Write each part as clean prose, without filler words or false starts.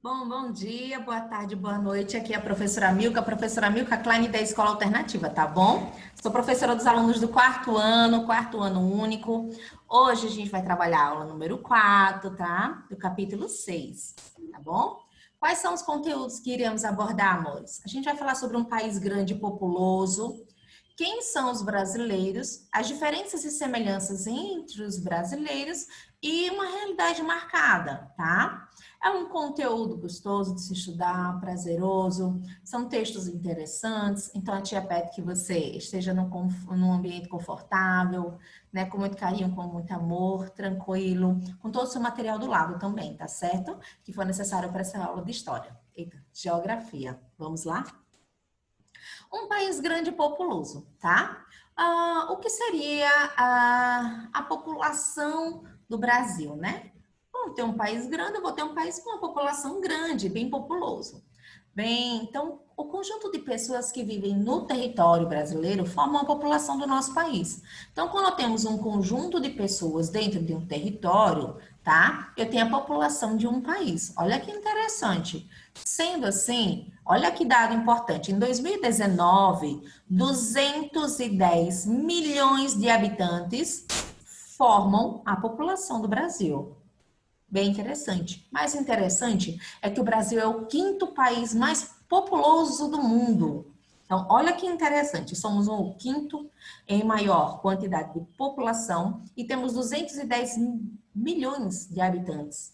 Bom dia, boa tarde, boa noite. Aqui é a professora Milka Klein da Escola Alternativa, tá bom? Sou professora dos alunos do quarto ano único. Hoje a gente vai trabalhar a aula número 4, tá? Do capítulo 6, tá bom? Quais são os conteúdos que iremos abordar, amores? A gente vai falar sobre um país grande e populoso. Quem são os brasileiros, as diferenças e semelhanças entre os brasileiros e uma realidade marcada, tá? É um conteúdo gostoso de se estudar, prazeroso, são textos interessantes, então a tia pede que você esteja num ambiente confortável, né, com muito carinho, com muito amor, tranquilo, com todo o seu material do lado também, tá certo? Que for necessário para essa aula de história. Eita, geografia. Vamos lá? Um país grande e populoso, tá? O que seria a população do Brasil, né? Vamos ter um país grande, eu vou ter um país com uma população grande, bem populoso. Bem, então, o conjunto de pessoas que vivem no território brasileiro forma a população do nosso país. Então, quando temos um conjunto de pessoas dentro de um território, tá? Eu tenho a população de um país. Olha que interessante. Sendo assim, olha que dado importante. Em 2019, 210 milhões de habitantes formam a população do Brasil. Bem interessante. Mais interessante é que o Brasil é o quinto país mais populoso do mundo. Então, olha que interessante. Somos o quinto em maior quantidade de população e temos 210 milhões de habitantes.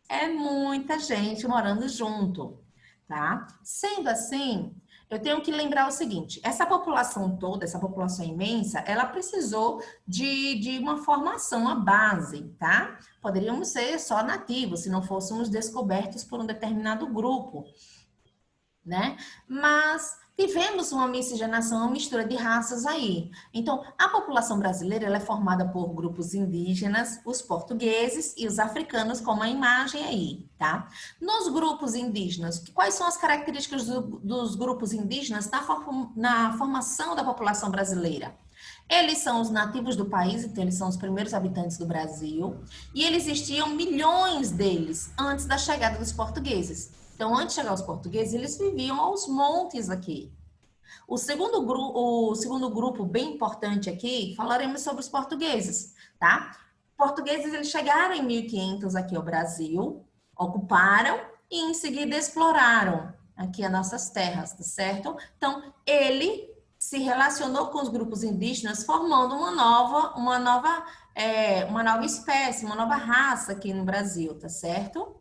É muita gente morando junto, tá? Sendo assim, eu tenho que lembrar o seguinte: essa população toda, essa população imensa, ela precisou de uma formação, uma base, tá? Poderíamos ser só nativos se não fôssemos descobertos por um determinado grupo, né? Mas tivemos uma miscigenação, uma mistura de raças aí. Então, a população brasileira ela é formada por grupos indígenas, os portugueses e os africanos, como a imagem aí, tá? Nos grupos indígenas, quais são as características dos grupos indígenas na formação da população brasileira? Eles são os nativos do país, então eles são os primeiros habitantes do Brasil, e eles existiam milhões deles antes da chegada dos portugueses. Então, antes de chegar os portugueses, eles viviam aos montes aqui. O segundo grupo bem importante aqui, falaremos sobre os portugueses, tá? Portugueses, eles chegaram em 1500 aqui ao Brasil, ocuparam e em seguida exploraram aqui as nossas terras, tá certo? Então, ele se relacionou com os grupos indígenas, formando uma nova espécie, uma nova raça aqui no Brasil, tá certo?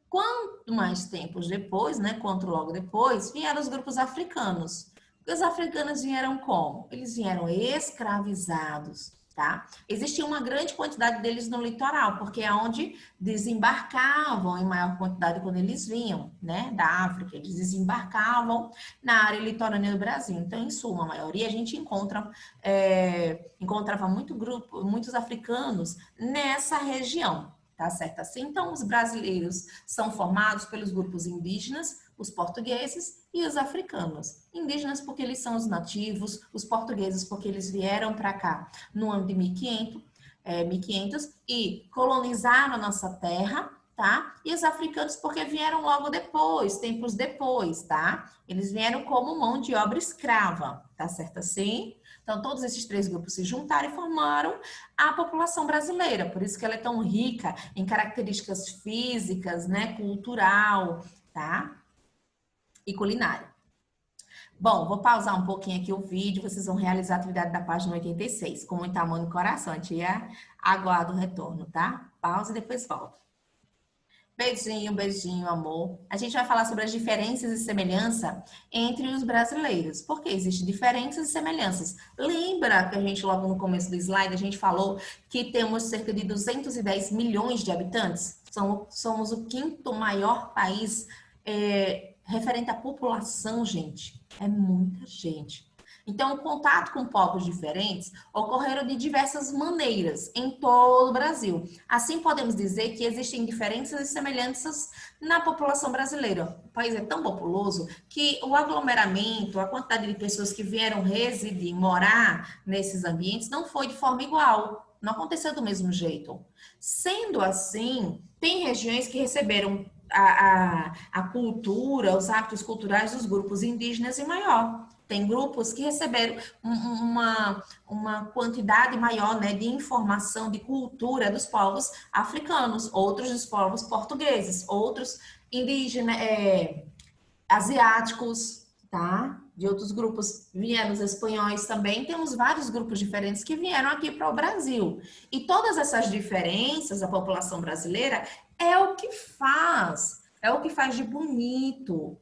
Quanto mais tempos depois, né, quanto logo depois, vieram os grupos africanos. Os africanos vieram como? Eles vieram escravizados, tá? Existia uma grande quantidade deles no litoral, porque é onde desembarcavam em maior quantidade quando eles vinham, né, da África. Eles desembarcavam na área litorânea do Brasil. Então, em suma maioria, a gente encontrava muitos africanos nessa região. Tá certo assim? Então, os brasileiros são formados pelos grupos indígenas, os portugueses e os africanos. Indígenas porque eles são os nativos, os portugueses porque eles vieram para cá no ano de 1500 e colonizaram a nossa terra, tá? E os africanos porque vieram logo depois, tempos depois, tá? Eles vieram como mão de obra escrava, tá certo assim? Então, todos esses três grupos se juntaram e formaram a população brasileira. Por isso que ela é tão rica em características físicas, né, cultural, tá? E culinária. Bom, vou pausar um pouquinho aqui o vídeo, vocês vão realizar a atividade da página 86, com muito amor no coração. A tia aguarda o retorno, tá? Pausa e depois volta. Beijinho, beijinho, amor. A gente vai falar sobre as diferenças e semelhança entre os brasileiros. Porque existem diferenças e semelhanças. Lembra que a gente, logo no começo do slide, a gente falou que temos cerca de 210 milhões de habitantes? Somos o quinto maior país referente à população, gente. É muita gente. Então, o contato com povos diferentes ocorreram de diversas maneiras em todo o Brasil. Assim, podemos dizer que existem diferenças e semelhanças na população brasileira. O país é tão populoso que o aglomeramento, a quantidade de pessoas que vieram residir, morar nesses ambientes, não foi de forma igual. Não aconteceu do mesmo jeito. Sendo assim, tem regiões que receberam a cultura, os hábitos culturais dos grupos indígenas em maior. Tem grupos que receberam uma quantidade maior, né, de informação, de cultura dos povos africanos, outros dos povos portugueses, outros indígenas, asiáticos, tá? De outros grupos vieram os espanhóis também. Temos vários grupos diferentes que vieram aqui para o Brasil. E todas essas diferenças da população brasileira é o que faz de bonito,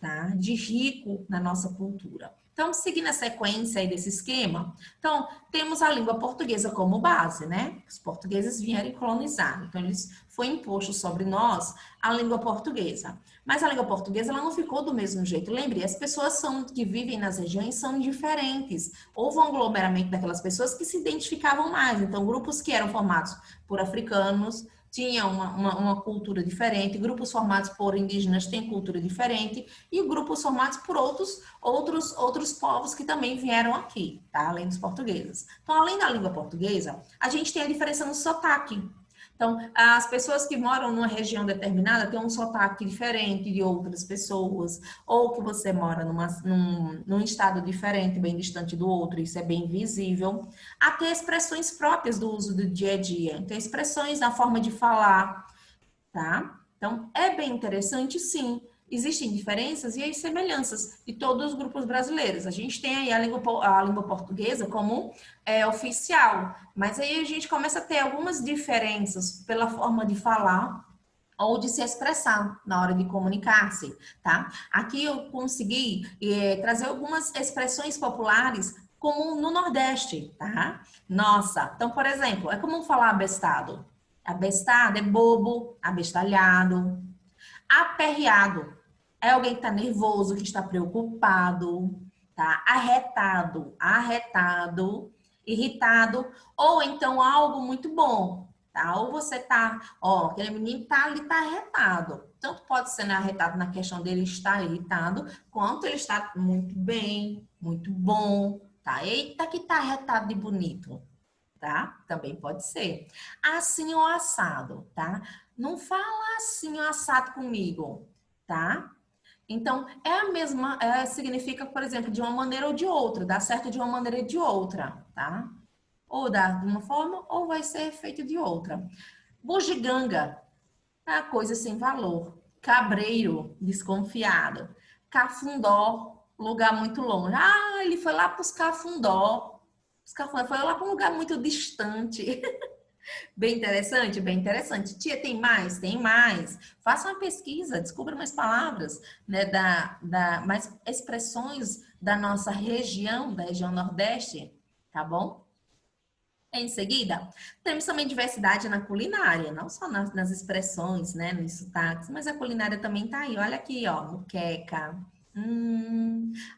tá? De rico na nossa cultura. Então, seguindo a sequência aí desse esquema, então, temos a língua portuguesa como base, né? Os portugueses vieram colonizar, então eles foi imposto sobre nós a língua portuguesa. Mas a língua portuguesa ela não ficou do mesmo jeito. Lembre, as pessoas que vivem nas regiões são diferentes. Houve um aglomeramento daquelas pessoas que se identificavam mais. Então, grupos que eram formados por africanos, tinha uma cultura diferente, grupos formados por indígenas têm cultura diferente, e grupos formados por outros povos que também vieram aqui, tá? Além dos portugueses. Então, além da língua portuguesa, a gente tem a diferença no sotaque. Então, as pessoas que moram numa região determinada têm um sotaque diferente de outras pessoas, ou que você mora num estado diferente, bem distante do outro, isso é bem visível. Até expressões próprias do uso do dia a dia, tem expressões na forma de falar, tá? Então, é bem interessante, sim. Existem diferenças e as semelhanças de todos os grupos brasileiros. A gente tem aí a língua portuguesa como oficial, mas aí a gente começa a ter algumas diferenças pela forma de falar ou de se expressar na hora de comunicar-se, tá? Aqui eu consegui trazer algumas expressões populares como no Nordeste, tá? Nossa, então, por exemplo, é comum falar abestado. Abestado é bobo, abestalhado. Aperreado é alguém que está nervoso, que está preocupado, tá? Arretado, irritado, ou então algo muito bom, tá? Ou você tá, ó, aquele menino tá ali, tá arretado. Tanto pode ser, né, arretado na questão dele estar irritado, quanto ele está muito bem, muito bom, tá? Eita, que tá arretado de bonito, tá? Também pode ser. Assim ou assado, tá? Não fala assim ou assado comigo, tá? Então, é a mesma, significa, por exemplo, de uma maneira ou de outra, dá certo de uma maneira ou de outra, tá? Ou dá de uma forma, ou vai ser feito de outra. Bugiganga, é a coisa sem valor. Cabreiro, desconfiado. Cafundó, lugar muito longe. Ah, ele foi lá para os Cafundó. Os Cafundó foi lá para um lugar muito distante. Bem interessante, bem interessante. Tia, tem mais? Tem mais. Faça uma pesquisa, descubra mais palavras, né, mais expressões da nossa região, da região Nordeste, tá bom? Em seguida, temos também diversidade na culinária, não só nas expressões, né, nos sotaques, mas a culinária também tá aí. Olha aqui, ó, moqueca.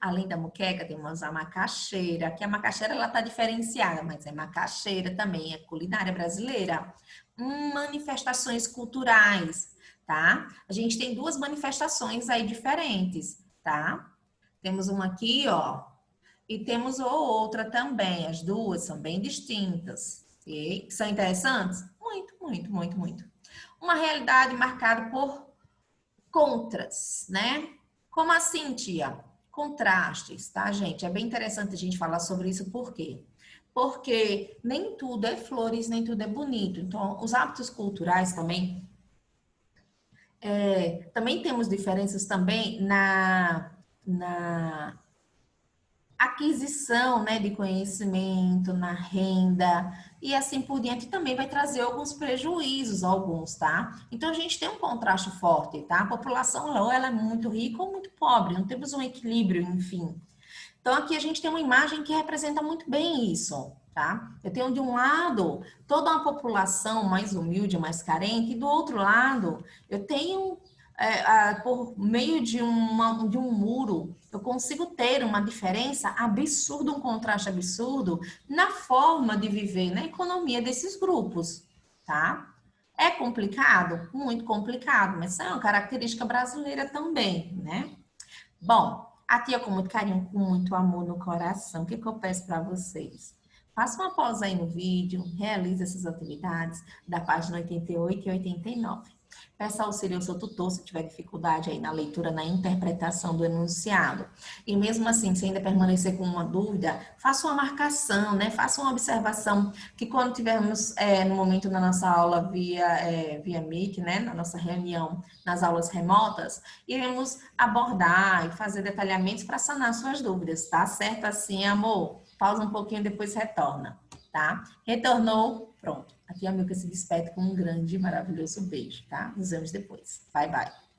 Além da moqueca, temos a macaxeira, que a macaxeira ela tá diferenciada, mas é macaxeira também, é culinária brasileira. Manifestações culturais, tá? A gente tem duas manifestações aí diferentes, tá? Temos uma aqui, ó, e temos outra também. As duas são bem distintas. E são interessantes? Muito, muito, muito, muito. Uma realidade marcada por contras, né? Como assim, tia? Contrastes, tá, gente? É bem interessante a gente falar sobre isso, por quê? Porque nem tudo é flores, nem tudo é bonito. Então, os hábitos culturais também, também temos diferenças também na aquisição, né, de conhecimento, na renda e assim por diante, também vai trazer alguns prejuízos, alguns, tá? Então a gente tem um contraste forte, tá? A população ou ela é muito rica ou muito pobre, não temos um equilíbrio, enfim. Então aqui a gente tem uma imagem que representa muito bem isso, tá? Eu tenho de um lado toda uma população mais humilde, mais carente, e do outro lado eu tenho por meio de um muro, eu consigo ter uma diferença absurda, um contraste absurdo na forma de viver, na economia desses grupos, tá? É complicado? Muito complicado, mas isso é uma característica brasileira também, né? Bom, a tia com muito carinho, com muito amor no coração, o que eu peço para vocês? Faça uma pausa aí no vídeo, realize essas atividades da página 88 e 89. Peça auxílio ao seu tutor se tiver dificuldade aí na leitura, na interpretação do enunciado. E mesmo assim, se ainda permanecer com uma dúvida, faça uma marcação, né? Faça uma observação que quando tivermos no momento da nossa aula via Meet, né? Na nossa reunião, nas aulas remotas, iremos abordar e fazer detalhamentos para sanar suas dúvidas, tá certo assim, amor? Pausa um pouquinho, depois retorna, tá? Retornou, pronto. A tia Milka se despede com um grande e maravilhoso beijo, tá? Nos vemos depois. Bye, bye.